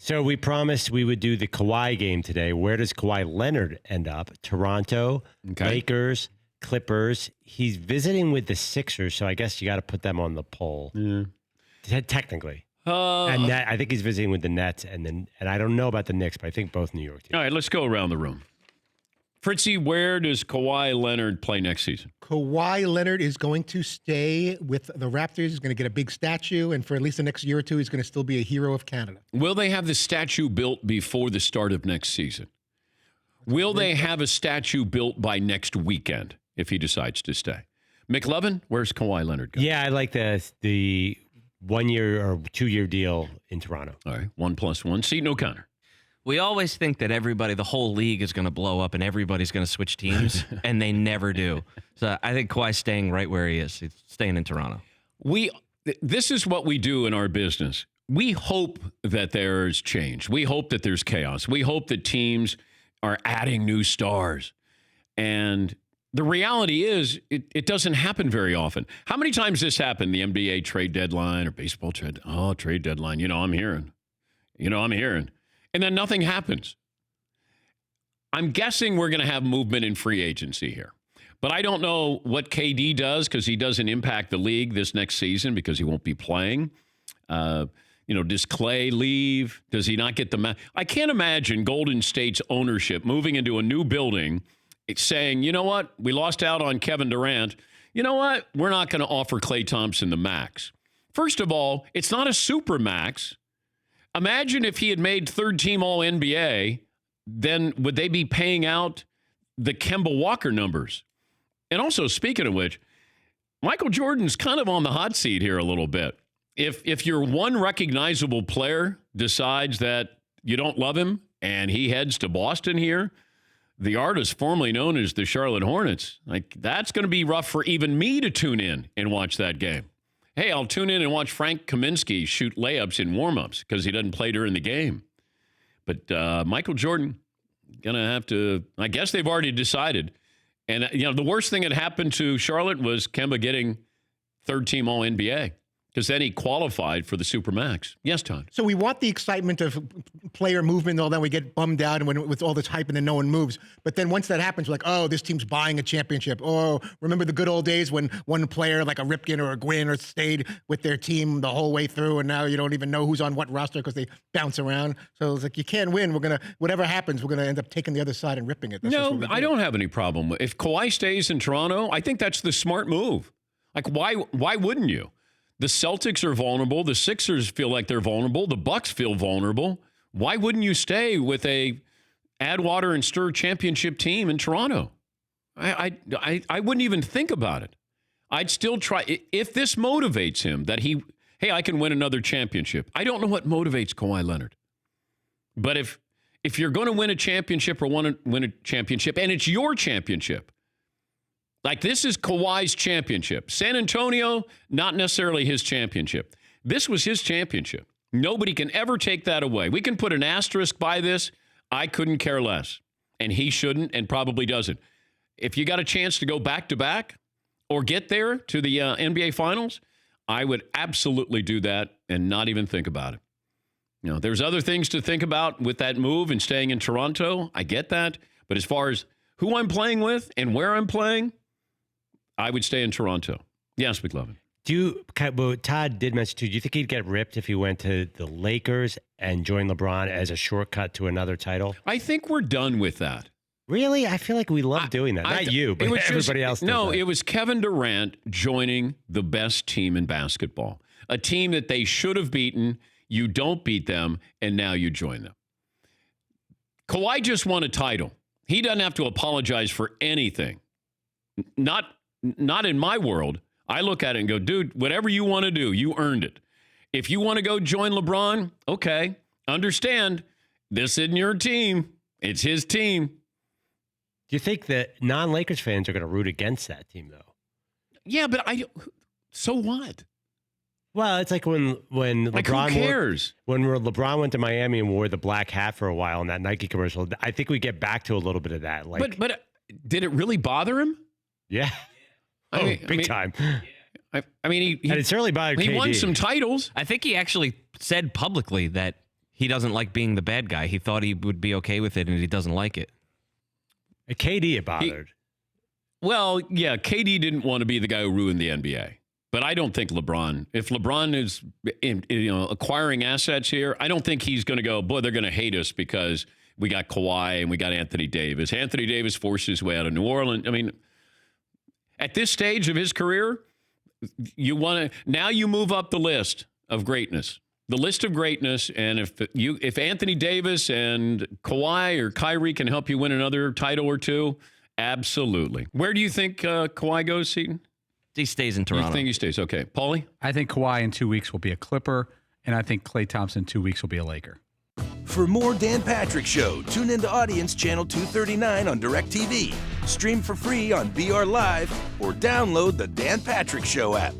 So we promised we would do the Kawhi game today. Where does Kawhi Leonard end up? Toronto, Lakers, Clippers. He's visiting with the Sixers, so I guess you got to put them on the poll. Technically. And I think he's visiting with the Nets, and I don't know about the Knicks, but I think both New York teams. All right, let's go around the room. Fritzy, where does Kawhi Leonard play next season? Kawhi Leonard is going to stay with the Raptors. He's going to get a big statue, and for at least the next year or two, he's going to still be a hero of Canada. Will they have the statue built before the start of next season? Will they have a statue built by next weekend if he decides to stay? McLovin, where's Kawhi Leonard going? Yeah, I like the 1 year or 2 year deal in Toronto. All right, 1+1. Seton O'Connor. We always think that the whole league is going to blow up and everybody's going to switch teams, and they never do. So I think Kawhi's staying right where he is. He's staying in Toronto. This is what we do in our business. We hope that there's change. We hope that there's chaos. We hope that teams are adding new stars. And the reality is it doesn't happen very often. How many times this happened, the NBA trade deadline or baseball trade deadline? I'm hearing. And then nothing happens. I'm guessing we're going to have movement in free agency here. But I don't know what KD does because he doesn't impact the league this next season because he won't be playing. Does Clay leave? Does he not get the I can't imagine Golden State's ownership moving into a new building saying, you know what? We lost out on Kevin Durant. You know what? We're not going to offer Klay Thompson the max. First of all, it's not a super max. Imagine if he had made third team All-NBA, then would they be paying out the Kemba Walker numbers? And also, speaking of which, Michael Jordan's kind of on the hot seat here a little bit. If your one recognizable player decides that you don't love him and he heads to Boston here, the artist formerly known as the Charlotte Hornets, that's going to be rough for even me to tune in and watch that game. Hey, I'll tune in and watch Frank Kaminsky shoot layups in warmups because he doesn't play during the game. But Michael Jordan, going to have to, I guess they've already decided. And, the worst thing that happened to Charlotte was Kemba getting third team All-NBA because then he qualified for the Supermax. Yes, Todd. So we want the excitement of player movement and all that. We get bummed out and with all this hype and then no one moves. But then once that happens, we're like, oh, this team's buying a championship. Oh, remember the good old days when one player like a Ripken or a Gwynn or stayed with their team the whole way through and now you don't even know who's on what roster because they bounce around. So it's like, you can't win. Whatever happens, we're going to end up taking the other side and ripping it. No, I don't have any problem with if Kawhi stays in Toronto, I think that's the smart move. Why wouldn't you? The Celtics are vulnerable. The Sixers feel like they're vulnerable. The Bucks feel vulnerable. Why wouldn't you stay with a add water and stir championship team in Toronto? I wouldn't even think about it. I'd still try. If this motivates him that I can win another championship. I don't know what motivates Kawhi Leonard. But if you're going to win a championship or want to win a championship and it's your championship, like this is Kawhi's championship. San Antonio, not necessarily his championship. This was his championship. Nobody can ever take that away. We can put an asterisk by this. I couldn't care less. And he shouldn't and probably doesn't. If you got a chance to go back-to-back or get there to the NBA Finals, I would absolutely do that and not even think about it. There's other things to think about with that move and staying in Toronto. I get that. But as far as who I'm playing with and where I'm playing, I would stay in Toronto. Yes, McLovin. Todd did mention, too, do you think he'd get ripped if he went to the Lakers and joined LeBron as a shortcut to another title? I think we're done with that. Really? I feel like we love doing that. Not you, but everybody else does that. It was Kevin Durant joining the best team in basketball. A team that they should have beaten. You don't beat them, and now you join them. Kawhi just won a title. He doesn't have to apologize for anything. Not in my world. I look at it and go, dude, whatever you want to do, you earned it. If you want to go join LeBron, okay, understand, this isn't your team. It's his team. Do you think that non-Lakers fans are going to root against that team, though? Yeah, but so what? Well, it's like when LeBron, who cares? When LeBron went to Miami and wore the black hat for a while in that Nike commercial, I think we get back to a little bit of that. But did it really bother him? Yeah. Big time. I mean, and it certainly bothered KD. He won some titles. I think he actually said publicly that he doesn't like being the bad guy. He thought he would be okay with it, and he doesn't like it. KD bothered. KD didn't want to be the guy who ruined the NBA. But I don't think if LeBron is acquiring assets here, I don't think he's going to go, boy, they're going to hate us because we got Kawhi and we got Anthony Davis. Anthony Davis forced his way out of New Orleans. I mean, at this stage of his career, now you move up the list of greatness. The list of greatness, and if Anthony Davis and Kawhi or Kyrie can help you win another title or two, absolutely. Where do you think Kawhi goes, Seton? He stays in Toronto. You think he stays? Okay. Paulie? I think Kawhi in 2 weeks will be a Clipper, and I think Klay Thompson in 2 weeks will be a Laker. For more Dan Patrick Show, tune into Audience Channel 239 on DirecTV. Stream for free on BR Live or download the Dan Patrick Show app.